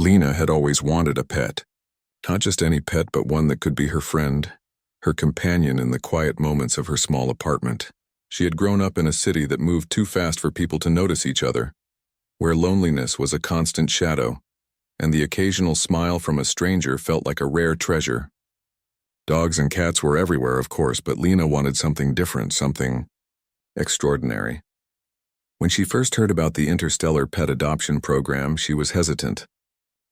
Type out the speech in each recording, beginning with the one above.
Lena had always wanted a pet. Not just any pet, but one that could be her friend, her companion in the quiet moments of her small apartment. She had grown up in a city that moved too fast for people to notice each other, where loneliness was a constant shadow, and the occasional smile from a stranger felt like a rare treasure. Dogs and cats were everywhere, of course, but Lena wanted something different, something extraordinary. When she first heard about the Interstellar Pet Adoption Program, she was hesitant.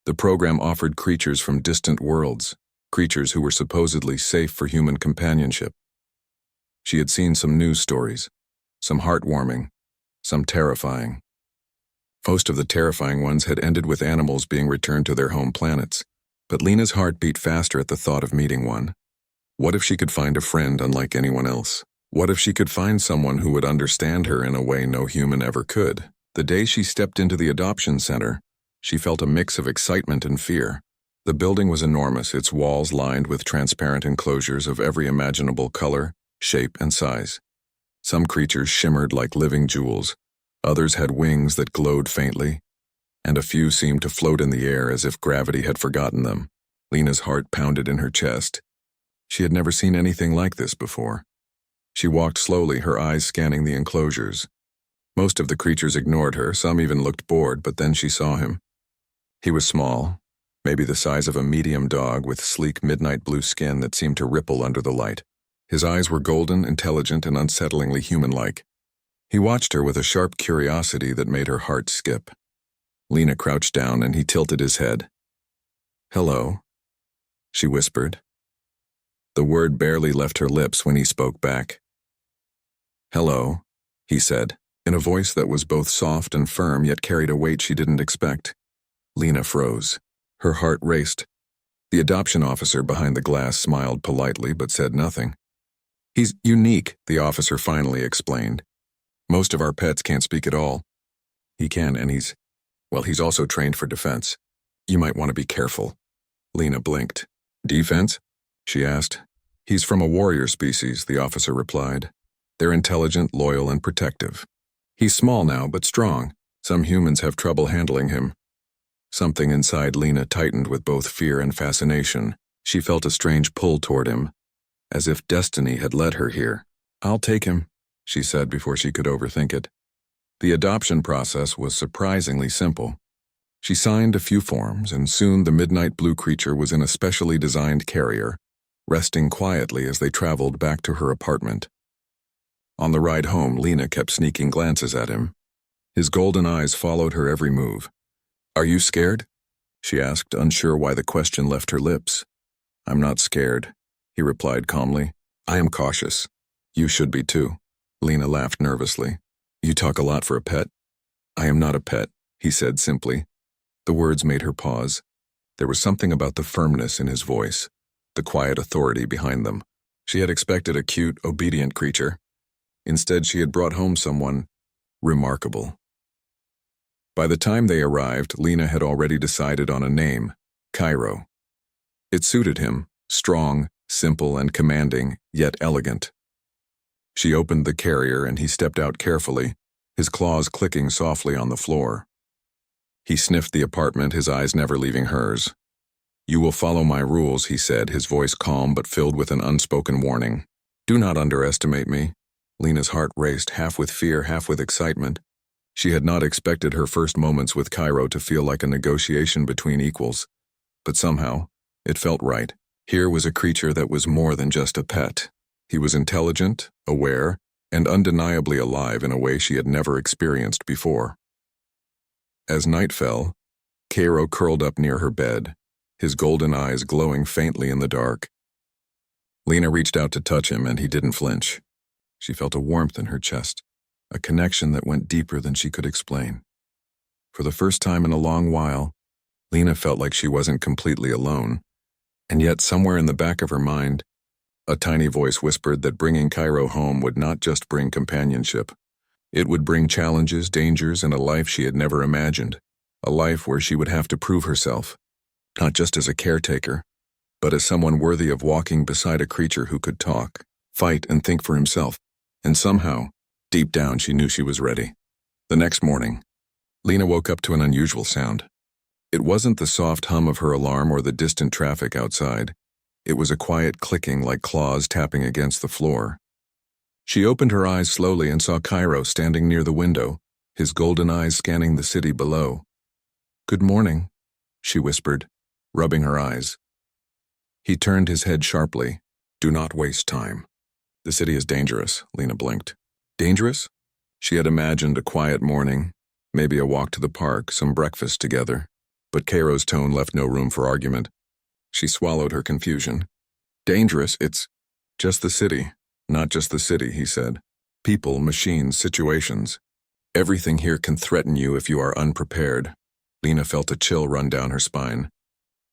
The program offered creatures from distant worlds, creatures who were supposedly safe for human companionship. She had seen some news stories, some heartwarming, some terrifying. Most of the terrifying ones had ended with animals being returned to their home planets, but Lena's heart beat faster at the thought of meeting one. What if she could find a friend unlike anyone else? What if she could find someone who would understand her in a way no human ever could? The day she stepped into the adoption center, she felt a mix of excitement and fear. The building was enormous, its walls lined with transparent enclosures of every imaginable color, shape, and size. Some creatures shimmered like living jewels, others had wings that glowed faintly, and a few seemed to float in the air as if gravity had forgotten them. Lena's heart pounded in her chest. She had never seen anything like this before. She walked slowly, her eyes scanning the enclosures. Most of the creatures ignored her, some even looked bored, but then she saw him. He was small, maybe the size of a medium dog with sleek midnight blue skin that seemed to ripple under the light. His eyes were golden, intelligent, and unsettlingly human-like. He watched her with a sharp curiosity that made her heart skip. Lena crouched down and he tilted his head. "Hello," she whispered. The word barely left her lips when he spoke back. "Hello," he said, in a voice that was both soft and firm yet carried a weight she didn't expect. Lena froze. Her heart raced. The adoption officer behind the glass smiled politely but said nothing. "He's unique," the officer finally explained. "Most of our pets can't speak at all. He can, and he's also trained for defense. You might want to be careful." Lena blinked. "Defense?" she asked. "He's from a warrior species," the officer replied. "They're intelligent, loyal, and protective. He's small now, but strong. Some humans have trouble handling him." Something inside Lena tightened with both fear and fascination. She felt a strange pull toward him, as if destiny had led her here. "I'll take him," she said before she could overthink it. The adoption process was surprisingly simple. She signed a few forms, and soon the midnight blue creature was in a specially designed carrier, resting quietly as they traveled back to her apartment. On the ride home, Lena kept sneaking glances at him. His golden eyes followed her every move. "Are you scared?" she asked, unsure why the question left her lips. "I'm not scared," he replied calmly. "I am cautious. You should be too." Lena laughed nervously. "You talk a lot for a pet." "I am not a pet," he said simply. The words made her pause. There was something about the firmness in his voice, the quiet authority behind them. She had expected a cute, obedient creature. Instead, she had brought home someone remarkable. By the time they arrived, Lena had already decided on a name, Cairo. It suited him, strong, simple, and commanding, yet elegant. She opened the carrier and he stepped out carefully, his claws clicking softly on the floor. He sniffed the apartment, his eyes never leaving hers. "You will follow my rules," he said, his voice calm but filled with an unspoken warning. "Do not underestimate me." Lena's heart raced, half with fear, half with excitement. She had not expected her first moments with Cairo to feel like a negotiation between equals, but somehow, it felt right. Here was a creature that was more than just a pet. He was intelligent, aware, and undeniably alive in a way she had never experienced before. As night fell, Cairo curled up near her bed, his golden eyes glowing faintly in the dark. Lena reached out to touch him, and he didn't flinch. She felt a warmth in her chest, a connection that went deeper than she could explain. For the first time in a long while, Lena felt like she wasn't completely alone, and yet somewhere in the back of her mind, a tiny voice whispered that bringing Cairo home would not just bring companionship. It would bring challenges, dangers, and a life she had never imagined, a life where she would have to prove herself, not just as a caretaker, but as someone worthy of walking beside a creature who could talk, fight, and think for himself. And somehow, deep down, she knew she was ready. The next morning, Lena woke up to an unusual sound. It wasn't the soft hum of her alarm or the distant traffic outside. It was a quiet clicking like claws tapping against the floor. She opened her eyes slowly and saw Cairo standing near the window, his golden eyes scanning the city below. "Good morning," she whispered, rubbing her eyes. He turned his head sharply. "Do not waste time. The city is dangerous," Lena blinked. Dangerous? She had imagined a quiet morning, maybe a walk to the park, some breakfast together. But Cairo's tone left no room for argument. She swallowed her confusion. "Dangerous? It's just the city." "Not just the city," he said. "People, machines, situations. Everything here can threaten you if you are unprepared." Lena felt a chill run down her spine.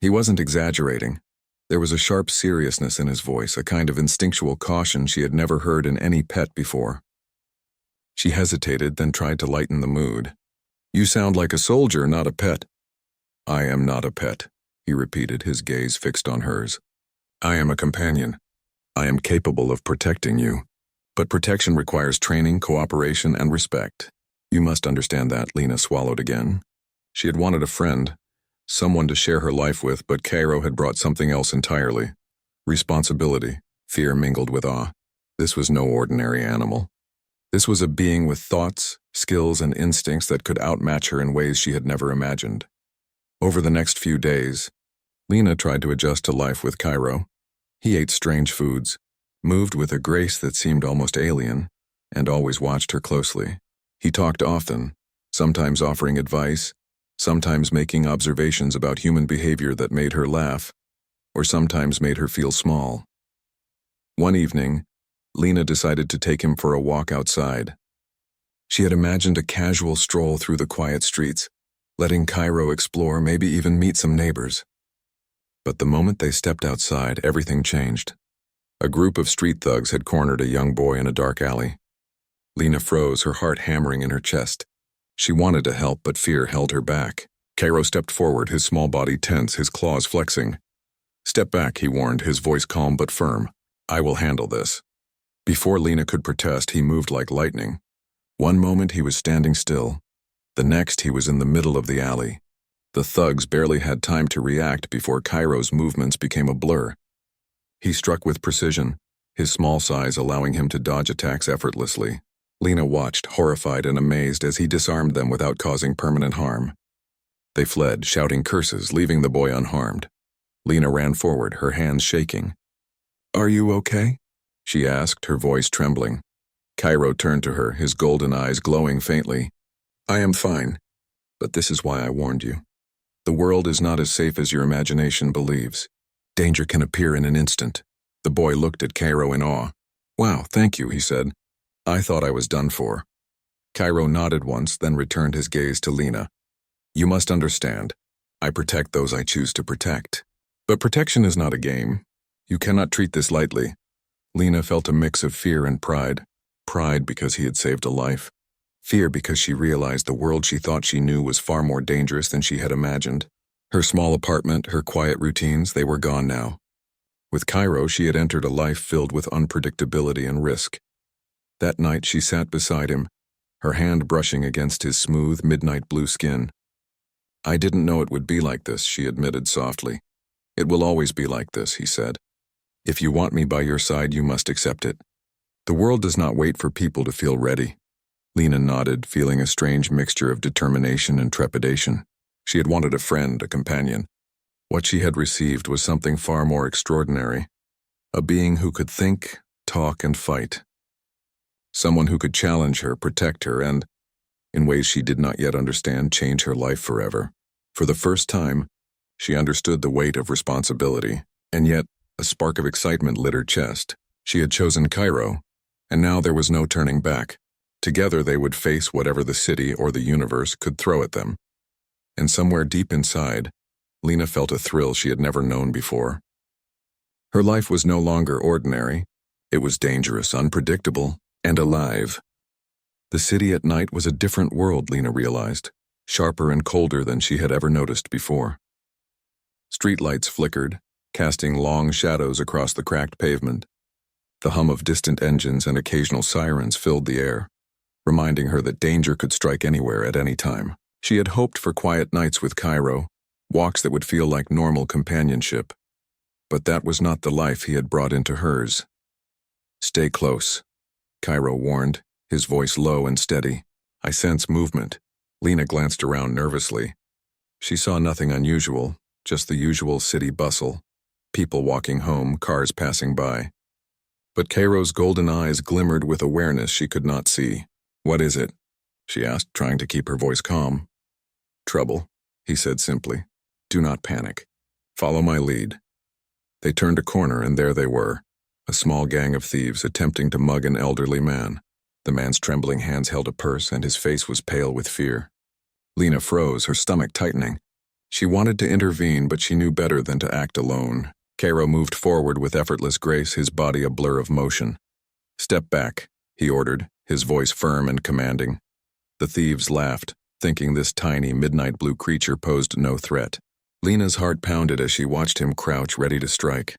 He wasn't exaggerating. There was a sharp seriousness in his voice, a kind of instinctual caution she had never heard in any pet before. She hesitated, then tried to lighten the mood. "You sound like a soldier, not a pet." "I am not a pet," he repeated, his gaze fixed on hers. "I am a companion. I am capable of protecting you. But protection requires training, cooperation, and respect. You must understand that." Lena swallowed again. She had wanted a friend, someone to share her life with, but Cairo had brought something else entirely. Responsibility, fear mingled with awe. This was no ordinary animal. This was a being with thoughts, skills, and instincts that could outmatch her in ways she had never imagined. Over the next few days, Lena tried to adjust to life with Cairo. He ate strange foods, moved with a grace that seemed almost alien, and always watched her closely. He talked often, sometimes offering advice, sometimes making observations about human behavior that made her laugh, or sometimes made her feel small. One evening, Lena decided to take him for a walk outside. She had imagined a casual stroll through the quiet streets, letting Cairo explore, maybe even meet some neighbors. But the moment they stepped outside, everything changed. A group of street thugs had cornered a young boy in a dark alley. Lena froze, her heart hammering in her chest. She wanted to help, but fear held her back. Cairo stepped forward, his small body tense, his claws flexing. "Step back," he warned, his voice calm but firm. "I will handle this." Before Lena could protest, he moved like lightning. One moment he was standing still. The next he was in the middle of the alley. The thugs barely had time to react before Cairo's movements became a blur. He struck with precision, his small size allowing him to dodge attacks effortlessly. Lena watched, horrified and amazed, as he disarmed them without causing permanent harm. They fled, shouting curses, leaving the boy unharmed. Lena ran forward, her hands shaking. "Are you okay?" she asked, her voice trembling. Cairo turned to her, his golden eyes glowing faintly. "I am fine, but this is why I warned you. The world is not as safe as your imagination believes. Danger can appear in an instant." The boy looked at Cairo in awe. "Wow, thank you," he said. "I thought I was done for." Cairo nodded once, then returned his gaze to Lena. "You must understand. I protect those I choose to protect. But protection is not a game. You cannot treat this lightly." Lena felt a mix of fear and pride. Pride because he had saved a life. Fear because she realized the world she thought she knew was far more dangerous than she had imagined. Her small apartment, her quiet routines, they were gone now. With Cairo, she had entered a life filled with unpredictability and risk. That night she sat beside him, her hand brushing against his smooth, midnight blue skin. "I didn't know it would be like this," she admitted softly. "It will always be like this," he said. "If you want me by your side, you must accept it. The world does not wait for people to feel ready." Lena nodded, feeling a strange mixture of determination and trepidation. She had wanted a friend, a companion. What she had received was something far more extraordinary. A being who could think, talk, and fight. Someone who could challenge her, protect her, and, in ways she did not yet understand, change her life forever. For the first time, she understood the weight of responsibility, and yet a spark of excitement lit her chest. She had chosen Cairo, and now there was no turning back. Together they would face whatever the city or the universe could throw at them. And somewhere deep inside, Lena felt a thrill she had never known before. Her life was no longer ordinary. It was dangerous, unpredictable, and alive. The city at night was a different world, Lena realized, sharper and colder than she had ever noticed before. Streetlights flickered, casting long shadows across the cracked pavement. The hum of distant engines and occasional sirens filled the air, reminding her that danger could strike anywhere at any time. She had hoped for quiet nights with Cairo, walks that would feel like normal companionship. But that was not the life he had brought into hers. "Stay close," Cairo warned, his voice low and steady. "I sense movement." Lena glanced around nervously. She saw nothing unusual, just the usual city bustle. People walking home, cars passing by. But Cairo's golden eyes glimmered with awareness she could not see. "What is it?" she asked, trying to keep her voice calm. "Trouble," he said simply. "Do not panic. Follow my lead." They turned a corner and there they were, a small gang of thieves attempting to mug an elderly man. The man's trembling hands held a purse and his face was pale with fear. Lena froze, her stomach tightening. She wanted to intervene, but she knew better than to act alone. Cairo moved forward with effortless grace, his body a blur of motion. "Step back," he ordered, his voice firm and commanding. The thieves laughed, thinking this tiny midnight blue creature posed no threat. Lena's heart pounded as she watched him crouch ready to strike.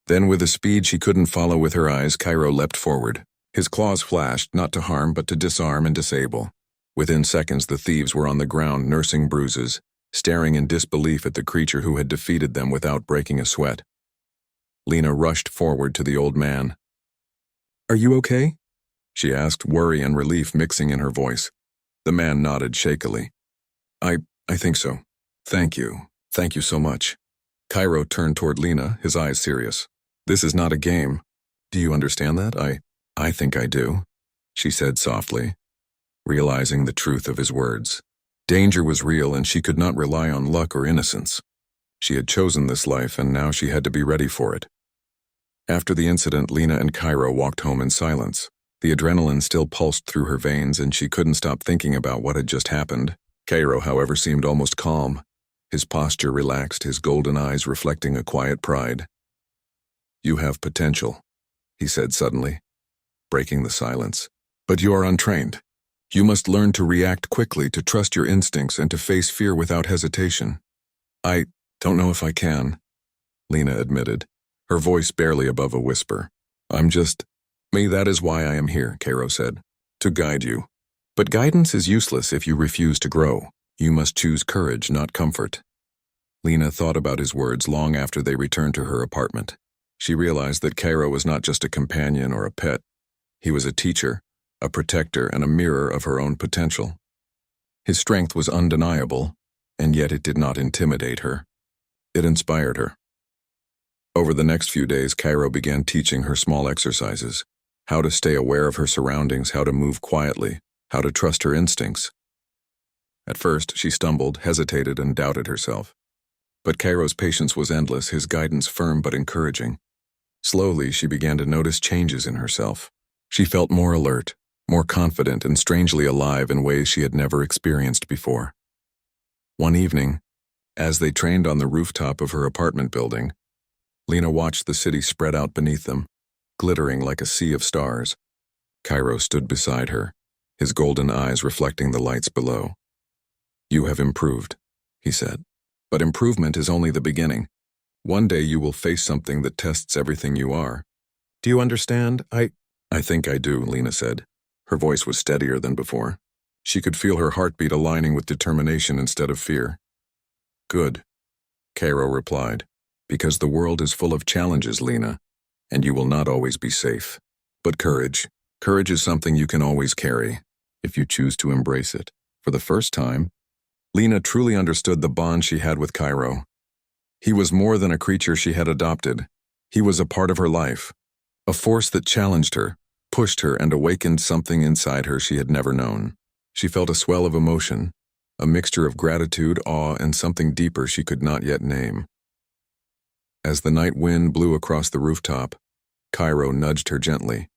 Then, with a speed she couldn't follow with her eyes, Cairo leapt forward. His claws flashed, not to harm but to disarm and disable. Within seconds the thieves were on the ground nursing bruises, staring in disbelief at the creature who had defeated them without breaking a sweat. Lena rushed forward to the old man. "Are you okay?" she asked, worry and relief mixing in her voice. The man nodded shakily. I think so. Thank you. Thank you so much." Cairo turned toward Lena, his eyes serious. "This is not a game. Do you understand that? I think I do," she said softly, realizing the truth of his words. Danger was real and she could not rely on luck or innocence. She had chosen this life and now she had to be ready for it. After the incident, Lena and Cairo walked home in silence. The adrenaline still pulsed through her veins and she couldn't stop thinking about what had just happened. Cairo, however, seemed almost calm. His posture relaxed, his golden eyes reflecting a quiet pride. "You have potential," he said suddenly, breaking the silence. "But you are untrained. You must learn to react quickly, to trust your instincts, and to face fear without hesitation." "I don't know if I can," Lena admitted, her voice barely above a whisper. That is why I am here," Cairo said, "to guide you. But guidance is useless if you refuse to grow. You must choose courage, not comfort." Lena thought about his words long after they returned to her apartment. She realized that Cairo was not just a companion or a pet. He was a teacher, a protector, and a mirror of her own potential. His strength was undeniable, and yet it did not intimidate her. It inspired her. Over the next few days, Cairo began teaching her small exercises, how to stay aware of her surroundings, how to move quietly, how to trust her instincts. At first, she stumbled, hesitated, and doubted herself. But Cairo's patience was endless, his guidance firm but encouraging. Slowly, she began to notice changes in herself. She felt more alert, more confident, and strangely alive in ways she had never experienced before. One evening, as they trained on the rooftop of her apartment building, Lena watched the city spread out beneath them, glittering like a sea of stars. Cairo stood beside her, his golden eyes reflecting the lights below. "You have improved," he said. "But improvement is only the beginning. One day you will face something that tests everything you are. Do you understand?" I think I do," Lena said. Her voice was steadier than before. She could feel her heartbeat aligning with determination instead of fear. "Good," Cairo replied, "because the world is full of challenges, Lena, and you will not always be safe. But courage is something you can always carry, if you choose to embrace it." For the first time, Lena truly understood the bond she had with Cairo. He was more than a creature she had adopted. He was a part of her life, a force that challenged her, pushed her, and awakened something inside her she had never known. She felt a swell of emotion, a mixture of gratitude, awe, and something deeper she could not yet name. As the night wind blew across the rooftop, Cairo nudged her gently.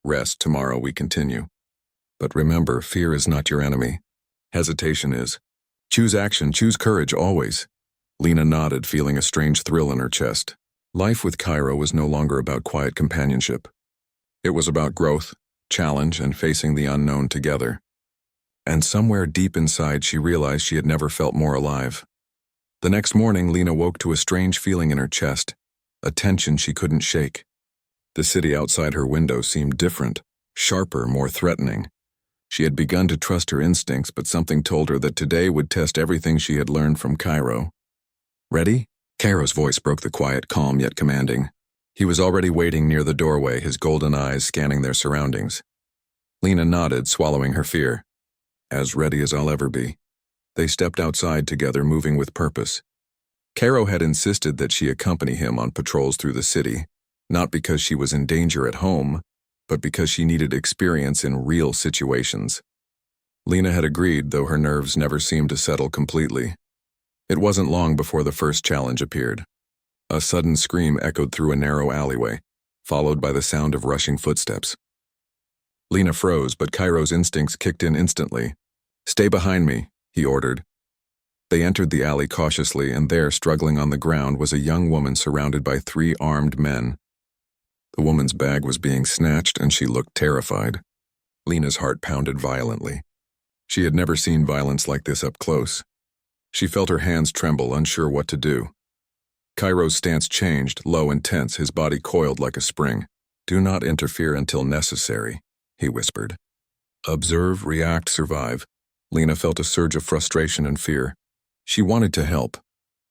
"Rest, tomorrow we continue. But remember, fear is not your enemy. Hesitation is. Choose action, choose courage, always." Lena nodded, feeling a strange thrill in her chest. Life with Cairo was no longer about quiet companionship. It was about growth, challenge, and facing the unknown together. And somewhere deep inside she realized she had never felt more alive. The next morning, Lena woke to a strange feeling in her chest, a tension she couldn't shake. The city outside her window seemed different, sharper, more threatening. She had begun to trust her instincts, but something told her that today would test everything she had learned from Cairo. "Ready?" Cairo's voice broke the quiet, calm yet commanding. He was already waiting near the doorway, his golden eyes scanning their surroundings. Lena nodded, swallowing her fear. "As ready as I'll ever be." They stepped outside together, moving with purpose. Cairo had insisted that she accompany him on patrols through the city, not because she was in danger at home, but because she needed experience in real situations. Lena had agreed, though her nerves never seemed to settle completely. It wasn't long before the first challenge appeared. A sudden scream echoed through a narrow alleyway, followed by the sound of rushing footsteps. Lena froze, but Cairo's instincts kicked in instantly. "Stay behind me," he ordered. They entered the alley cautiously, and there, struggling on the ground, was a young woman surrounded by 3 armed men. The woman's bag was being snatched, and she looked terrified. Lena's heart pounded violently. She had never seen violence like this up close. She felt her hands tremble, unsure what to do. Cairo's stance changed, low and tense, his body coiled like a spring. "Do not interfere until necessary," he whispered. "Observe, react, survive." Lena felt a surge of frustration and fear. She wanted to help,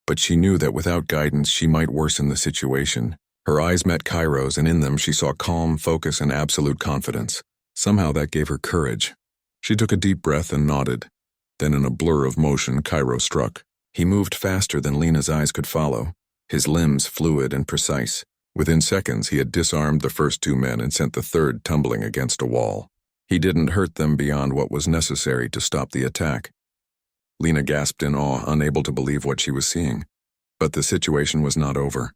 but she knew that without guidance she might worsen the situation. Her eyes met Cairo's, and in them she saw calm, focus, and absolute confidence. Somehow that gave her courage. She took a deep breath and nodded. Then in a blur of motion, Cairo struck. He moved faster than Lena's eyes could follow, his limbs fluid and precise. Within seconds, he had disarmed the first 2 men and sent the third tumbling against a wall. He didn't hurt them beyond what was necessary to stop the attack. Lena gasped in awe, unable to believe what she was seeing. But the situation was not over.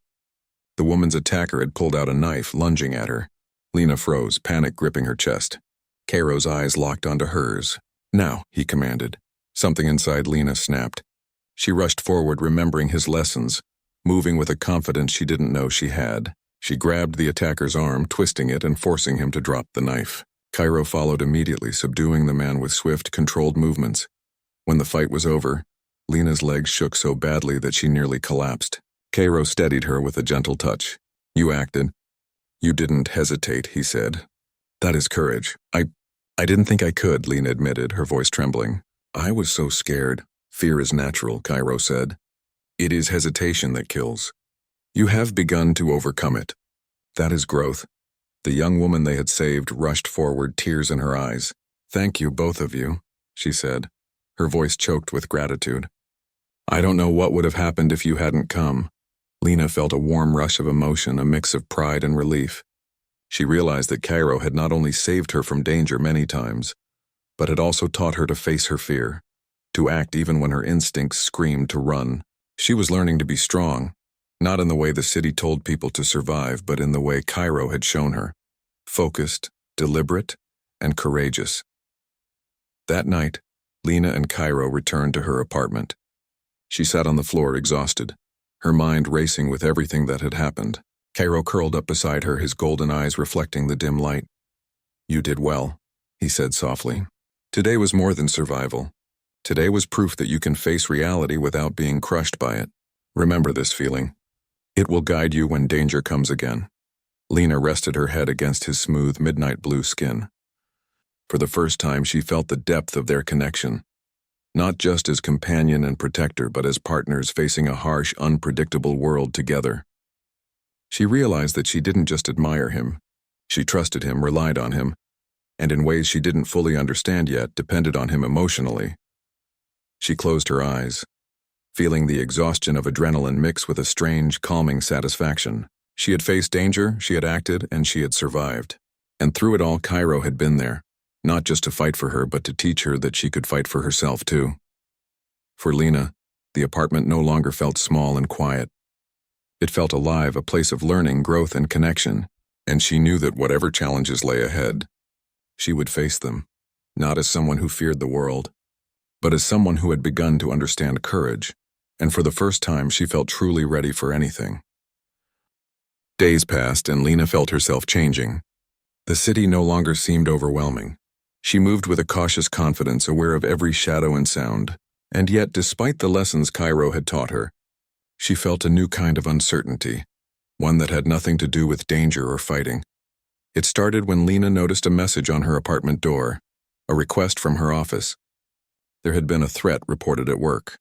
The woman's attacker had pulled out a knife, lunging at her. Lena froze, panic gripping her chest. Cairo's eyes locked onto hers. "Now," he commanded. Something inside Lena snapped. She rushed forward, remembering his lessons, moving with a confidence she didn't know she had. She grabbed the attacker's arm, twisting it and forcing him to drop the knife. Cairo followed immediately, subduing the man with swift, controlled movements. When the fight was over, Lena's legs shook so badly that she nearly collapsed. Cairo steadied her with a gentle touch. "You acted. You didn't hesitate," he said. "That is courage." I didn't think I could," Lena admitted, her voice trembling. "I was so scared." "Fear is natural," Cairo said. "It is hesitation that kills. You have begun to overcome it. That is growth." The young woman they had saved rushed forward, tears in her eyes. "Thank you, both of you," she said, her voice choked with gratitude. "I don't know what would have happened if you hadn't come." Lena felt a warm rush of emotion, a mix of pride and relief. She realized that Cairo had not only saved her from danger many times, but had also taught her to face her fear, to act even when her instincts screamed to run. She was learning to be strong, not in the way the city told people to survive, but in the way Cairo had shown her: focused, deliberate, and courageous. That night, Lena and Cairo returned to her apartment. She sat on the floor, exhausted, her mind racing with everything that had happened. Cairo curled up beside her, his golden eyes reflecting the dim light. "You did well," he said softly. "Today was more than survival. Today was proof that you can face reality without being crushed by it. Remember this feeling. It will guide you when danger comes again." Lena rested her head against his smooth, midnight blue skin. For the first time, she felt the depth of their connection, not just as companion and protector, but as partners facing a harsh, unpredictable world together. She realized that she didn't just admire him. She trusted him, relied on him, and in ways she didn't fully understand yet, depended on him emotionally. She closed her eyes, feeling the exhaustion of adrenaline mix with a strange, calming satisfaction. She had faced danger, she had acted, and she had survived. And through it all, Cairo had been there, not just to fight for her, but to teach her that she could fight for herself too. For Lena, the apartment no longer felt small and quiet. It felt alive, a place of learning, growth, and connection, and she knew that whatever challenges lay ahead, she would face them, not as someone who feared the world, but as someone who had begun to understand courage, and for the first time she felt truly ready for anything. Days passed, and Lena felt herself changing. The city no longer seemed overwhelming. She moved with a cautious confidence, aware of every shadow and sound, and yet, despite the lessons Cairo had taught her, she felt a new kind of uncertainty, one that had nothing to do with danger or fighting. It started when Lena noticed a message on her apartment door. A request from her office. There had been a threat reported at work,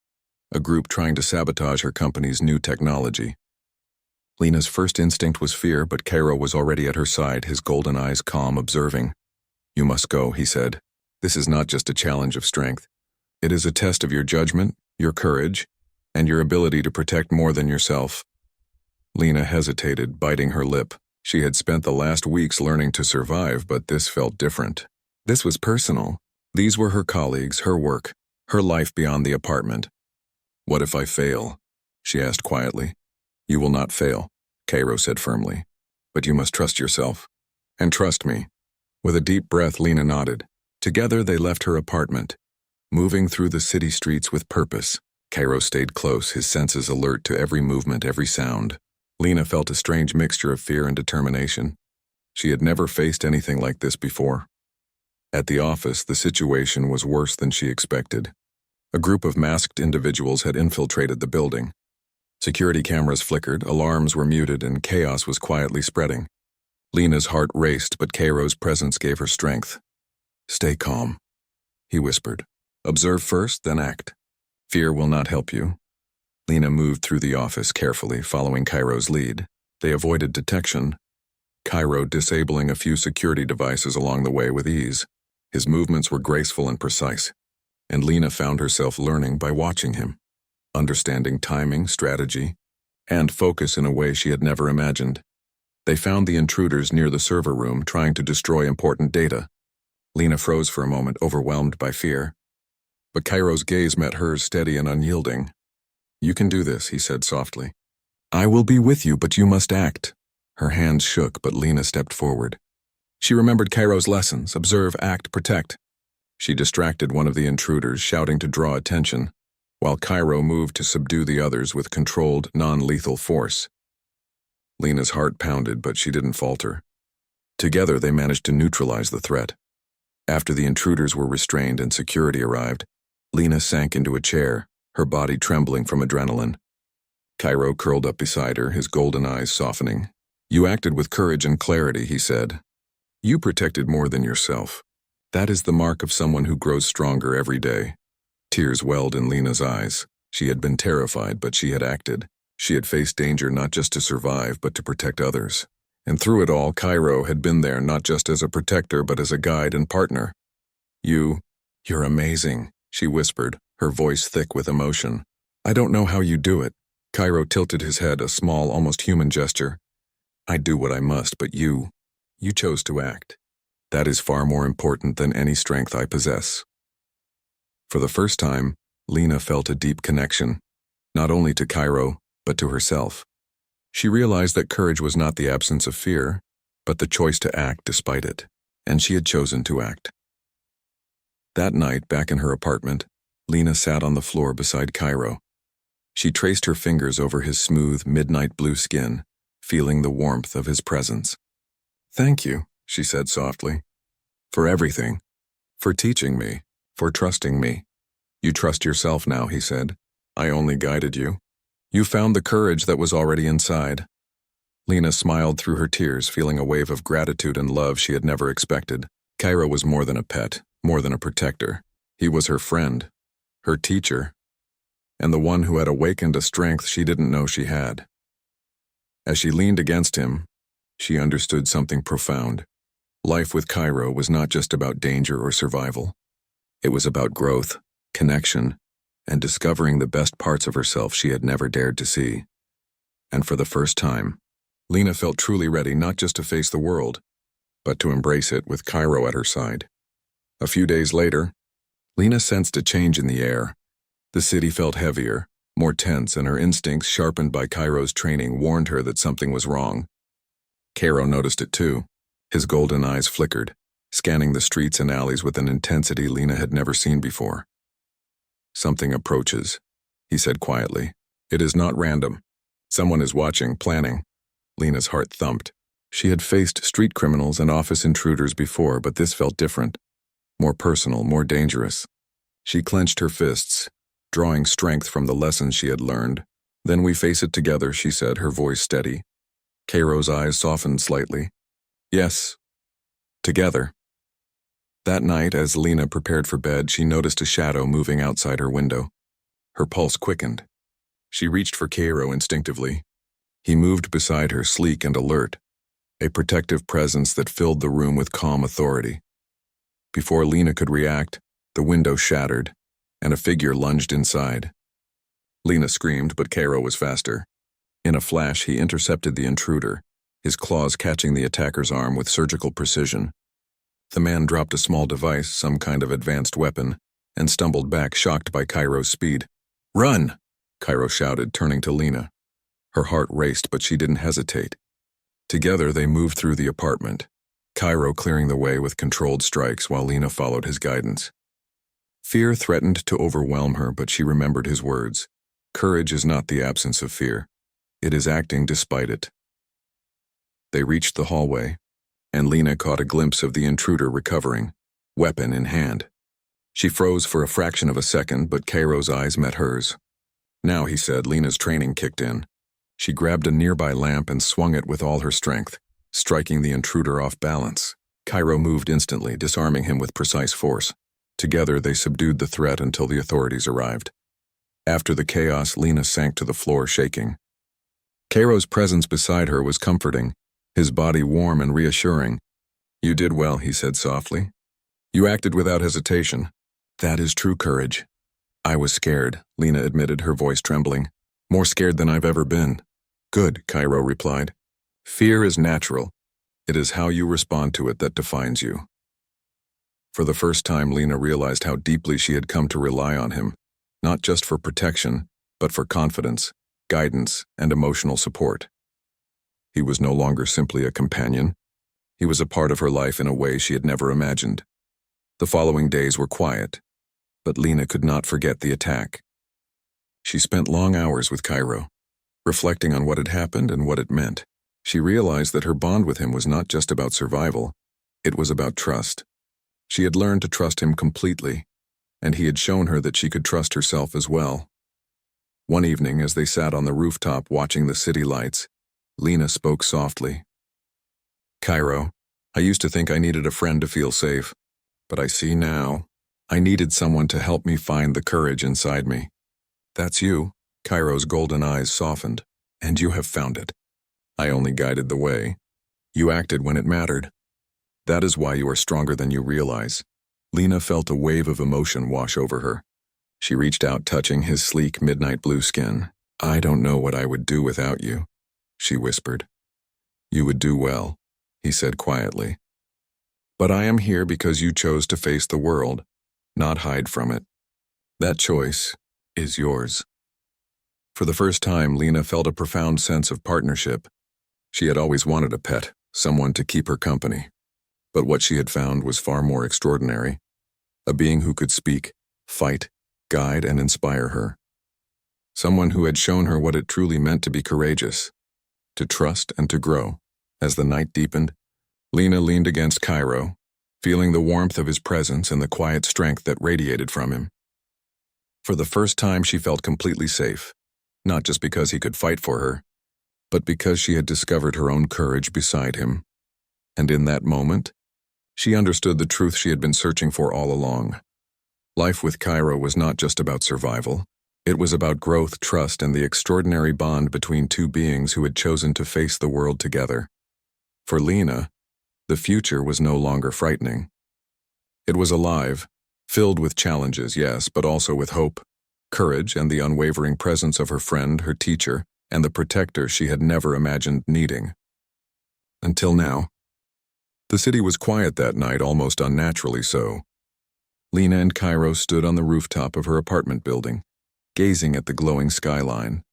a group trying to sabotage her company's new technology. Lena's first instinct was fear, but Cairo was already at her side, his golden eyes calm, observing. "You must go," he said. "This is not just a challenge of strength. It is a test of your judgment, your courage, and your ability to protect more than yourself." Lena hesitated, biting her lip. She had spent the last weeks learning to survive, but this felt different. This was personal. These were her colleagues, her work, her life beyond the apartment. "What if I fail?" she asked quietly. "You will not fail," Cairo said firmly. "But you must trust yourself. And trust me." With a deep breath, Lena nodded. Together they left her apartment, moving through the city streets with purpose. Cairo stayed close, his senses alert to every movement, every sound. Lena felt a strange mixture of fear and determination. She had never faced anything like this before. At the office, the situation was worse than she expected. A group of masked individuals had infiltrated the building. Security cameras flickered, alarms were muted, and chaos was quietly spreading. Lena's heart raced, but Cairo's presence gave her strength. "Stay calm," he whispered. "Observe first, then act. Fear will not help you." Lena moved through the office carefully, following Cairo's lead. They avoided detection, Cairo disabling a few security devices along the way with ease. His movements were graceful and precise, and Lena found herself learning by watching him, understanding timing, strategy, and focus in a way she had never imagined. They found the intruders near the server room, trying to destroy important data. Lena froze for a moment, overwhelmed by fear. But Cairo's gaze met hers, steady and unyielding. "You can do this," he said softly. "I will be with you, but you must act." Her hands shook, but Lena stepped forward. She remembered Cairo's lessons: observe, act, protect. She distracted one of the intruders, shouting to draw attention, while Cairo moved to subdue the others with controlled, non-lethal force. Lena's heart pounded, but she didn't falter. Together they managed to neutralize the threat. After the intruders were restrained and security arrived, Lena sank into a chair, her body trembling from adrenaline. Cairo curled up beside her, his golden eyes softening. "You acted with courage and clarity," he said. "You protected more than yourself. That is the mark of someone who grows stronger every day." Tears welled in Lena's eyes. She had been terrified, but she had acted. She had faced danger not just to survive, but to protect others. And through it all, Cairo had been there not just as a protector, but as a guide and partner. You're amazing," she whispered, her voice thick with emotion. "I don't know how you do it." Cairo tilted his head, a small, almost human gesture. "I do what I must, but you chose to act. That is far more important than any strength I possess." For the first time, Lena felt a deep connection, not only to Cairo, but to herself. She realized that courage was not the absence of fear, but the choice to act despite it, and she had chosen to act. That night, back in her apartment, Lena sat on the floor beside Cairo. She traced her fingers over his smooth, midnight blue skin, feeling the warmth of his presence. "Thank you," she said softly, "for everything, for teaching me, for trusting me." "You trust yourself now," he said. "I only guided you. You found the courage that was already inside." Lena smiled through her tears, feeling a wave of gratitude and love she had never expected. Cairo was more than a pet, more than a protector. He was her friend, her teacher, and the one who had awakened a strength she didn't know she had. As she leaned against him, she understood something profound. Life with Cairo was not just about danger or survival. It was about growth, connection, and discovering the best parts of herself she had never dared to see. And for the first time, Lena felt truly ready not just to face the world, but to embrace it with Cairo at her side. A few days later, Lena sensed a change in the air. The city felt heavier, more tense, and her instincts, sharpened by Cairo's training, warned her that something was wrong. Cairo noticed it too. His golden eyes flickered, scanning the streets and alleys with an intensity Lena had never seen before. "Something approaches," he said quietly. "It is not random. Someone is watching, planning." Lena's heart thumped. She had faced street criminals and office intruders before, but this felt different, more personal, more dangerous. She clenched her fists, drawing strength from the lessons she had learned. "Then we face it together," she said, her voice steady. Cairo's eyes softened slightly. "Yes, together." That night, as Lena prepared for bed, she noticed a shadow moving outside her window. Her pulse quickened. She reached for Cairo instinctively. He moved beside her, sleek and alert, a protective presence that filled the room with calm authority. Before Lena could react, the window shattered, and a figure lunged inside. Lena screamed, but Cairo was faster. In a flash, he intercepted the intruder, his claws catching the attacker's arm with surgical precision. The man dropped a small device, some kind of advanced weapon, and stumbled back, shocked by Cairo's speed. "Run!" Cairo shouted, turning to Lena. Her heart raced, but she didn't hesitate. Together, they moved through the apartment, Cairo clearing the way with controlled strikes while Lena followed his guidance. Fear threatened to overwhelm her, but she remembered his words. Courage is not the absence of fear. It is acting despite it. They reached the hallway, and Lena caught a glimpse of the intruder recovering, weapon in hand. She froze for a fraction of a second, but Cairo's eyes met hers. "Now," he said, Lena's training kicked in. She grabbed a nearby lamp and swung it with all her strength, striking the intruder off balance. Cairo moved instantly, disarming him with precise force. Together, they subdued the threat until the authorities arrived. After the chaos, Lena sank to the floor, shaking. Cairo's presence beside her was comforting, his body warm and reassuring. "You did well," he said softly. "You acted without hesitation. That is true courage." "I was scared," Lena admitted, her voice trembling. "More scared than I've ever been." "Good," Cairo replied. "Fear is natural. It is how you respond to it that defines you." For the first time, Lena realized how deeply she had come to rely on him, not just for protection, but for confidence, guidance, and emotional support. He was no longer simply a companion. He was a part of her life in a way she had never imagined. The following days were quiet, but Lena could not forget the attack. She spent long hours with Cairo, reflecting on what had happened and what it meant. She realized that her bond with him was not just about survival, it was about trust. She had learned to trust him completely, and he had shown her that she could trust herself as well. One evening, as they sat on the rooftop watching the city lights, Lena spoke softly. "Cairo, I used to think I needed a friend to feel safe, but I see now. I needed someone to help me find the courage inside me. That's you." Cairo's golden eyes softened. "And you have found it. I only guided the way. You acted when it mattered. That is why you are stronger than you realize." Lena felt a wave of emotion wash over her. She reached out, touching his sleek midnight blue skin. "I don't know what I would do without you," she whispered. "You would do well," he said quietly. "But I am here because you chose to face the world, not hide from it. That choice is yours." For the first time, Lena felt a profound sense of partnership. She had always wanted a pet, someone to keep her company. But what she had found was far more extraordinary. A being who could speak, fight, guide, and inspire her. Someone who had shown her what it truly meant to be courageous, to trust and to grow. As the night deepened, Lena leaned against Cairo, feeling the warmth of his presence and the quiet strength that radiated from him. For the first time, she felt completely safe, not just because he could fight for her, but because she had discovered her own courage beside him. And in that moment, she understood the truth she had been searching for all along. Life with Cairo was not just about survival. It was about growth, trust, and the extraordinary bond between two beings who had chosen to face the world together. For Lena, the future was no longer frightening. It was alive, filled with challenges, yes, but also with hope, courage, and the unwavering presence of her friend, her teacher, and the protector she had never imagined needing. Until now. The city was quiet that night, almost unnaturally so. Lena and Cairo stood on the rooftop of her apartment building, gazing at the glowing skyline.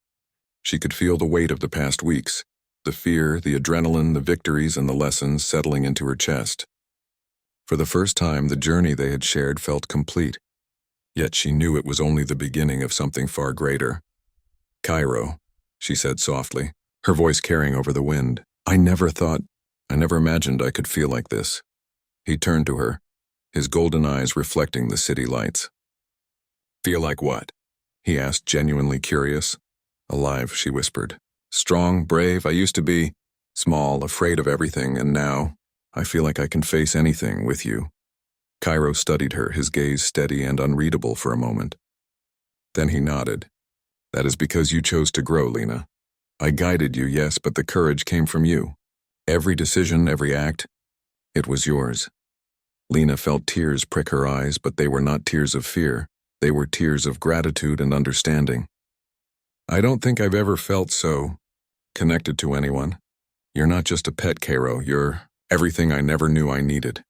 She could feel the weight of the past weeks, the fear, the adrenaline, the victories, and the lessons settling into her chest. For the first time, the journey they had shared felt complete, yet she knew it was only the beginning of something far greater. "Cairo," she said softly, her voice carrying over the wind. I never imagined I could feel like this." He turned to her, his golden eyes reflecting the city lights. "Feel like what?" he asked, genuinely curious. "Alive," she whispered. "Strong, brave. I used to be small, afraid of everything, and now I feel like I can face anything with you." Cairo studied her, his gaze steady and unreadable for a moment. Then he nodded. That is because you chose to grow, Lena. I guided you, yes, but the courage came from you. Every decision, every act, it was yours. Lena felt tears prick her eyes, but they were not tears of fear. They were tears of gratitude and understanding. I don't think I've ever felt so connected to anyone. You're not just a pet, Cairo. You're everything I never knew I needed.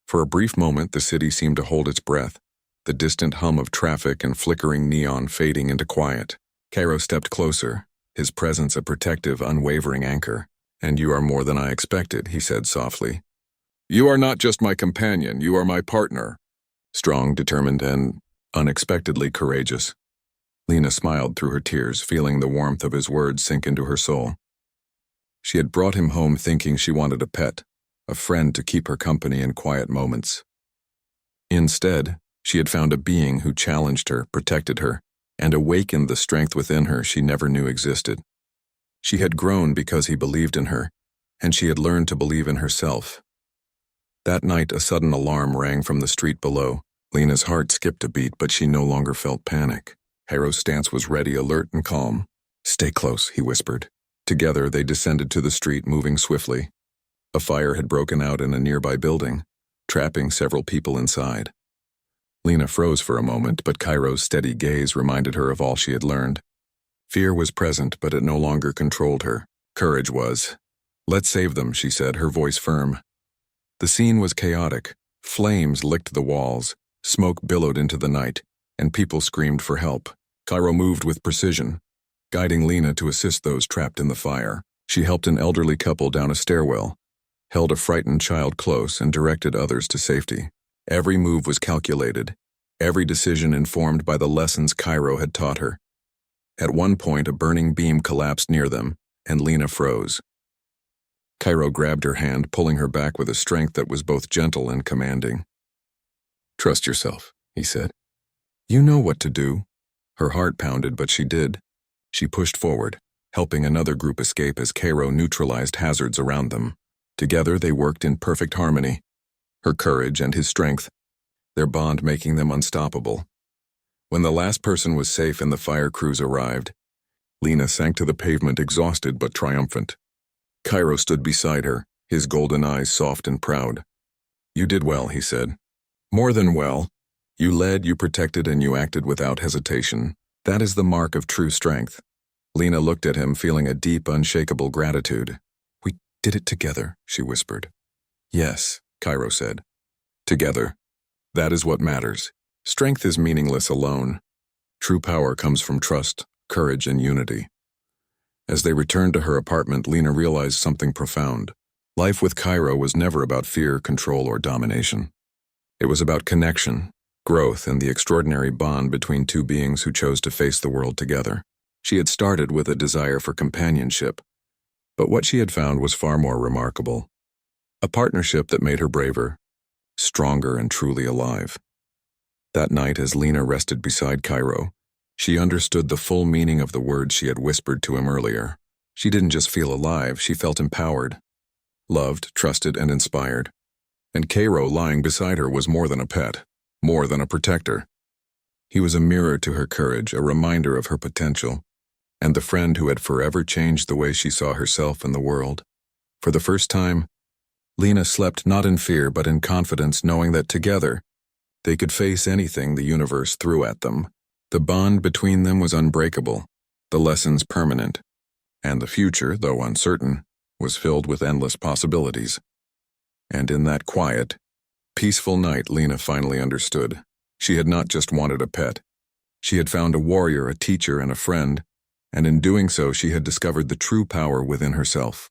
For a brief moment, the city seemed to hold its breath, the distant hum of traffic and flickering neon fading into quiet. Cairo stepped closer, his presence a protective, unwavering anchor. And you are more than I expected, he said softly. You are not just my companion, you are my partner. Strong, determined, and unexpectedly courageous. Lena smiled through her tears, feeling the warmth of his words sink into her soul. She had brought him home thinking she wanted a pet, a friend to keep her company in quiet moments. Instead, she had found a being who challenged her, protected her, and awakened the strength within her she never knew existed. She had grown because he believed in her, and she had learned to believe in herself. That night, a sudden alarm rang from the street below. Lena's heart skipped a beat, but she no longer felt panic. Cairo's stance was ready, alert, and calm. Stay close, he whispered. Together, they descended to the street, moving swiftly. A fire had broken out in a nearby building, trapping several people inside. Lena froze for a moment, but Cairo's steady gaze reminded her of all she had learned. Fear was present, but it no longer controlled her. Courage was. Let's save them, she said, her voice firm. The scene was chaotic. Flames licked the walls, smoke billowed into the night, and people screamed for help. Cairo moved with precision, guiding Lena to assist those trapped in the fire. She helped an elderly couple down a stairwell, held a frightened child close, and directed others to safety. Every move was calculated, every decision informed by the lessons Cairo had taught her. At one point, a burning beam collapsed near them, and Lena froze. Cairo grabbed her hand, pulling her back with a strength that was both gentle and commanding. Trust yourself, he said. You know what to do. Her heart pounded, but she did. She pushed forward, helping another group escape as Cairo neutralized hazards around them. Together, they worked in perfect harmony. Her courage and his strength, their bond making them unstoppable. When the last person was safe and the fire crews arrived, Lena sank to the pavement, exhausted but triumphant. Cairo stood beside her, his golden eyes soft and proud. You did well, he said. More than well. You led, you protected, and you acted without hesitation. That is the mark of true strength. Lena looked at him, feeling a deep, unshakable gratitude. We did it together, she whispered. Yes, Cairo said. Together. That is what matters. Strength is meaningless alone. True power comes from trust, courage, and unity. As they returned to her apartment, Lena realized something profound. Life with Cairo was never about fear, control, or domination. It was about connection, growth, and the extraordinary bond between two beings who chose to face the world together. She had started with a desire for companionship, but what she had found was far more remarkable. A partnership that made her braver, stronger, and truly alive. That night, as Lena rested beside Cairo, she understood the full meaning of the words she had whispered to him earlier. She didn't just feel alive, she felt empowered, loved, trusted, and inspired. And Cairo, lying beside her, was more than a pet, more than a protector. He was a mirror to her courage, a reminder of her potential, and the friend who had forever changed the way she saw herself and the world. For the first time, Lena slept not in fear but in confidence, knowing that together, they could face anything the universe threw at them. The bond between them was unbreakable, the lessons permanent, and the future, though uncertain, was filled with endless possibilities. And in that quiet, peaceful night, Lena finally understood. She had not just wanted a pet. She had found a warrior, a teacher, and a friend, and in doing so she had discovered the true power within herself.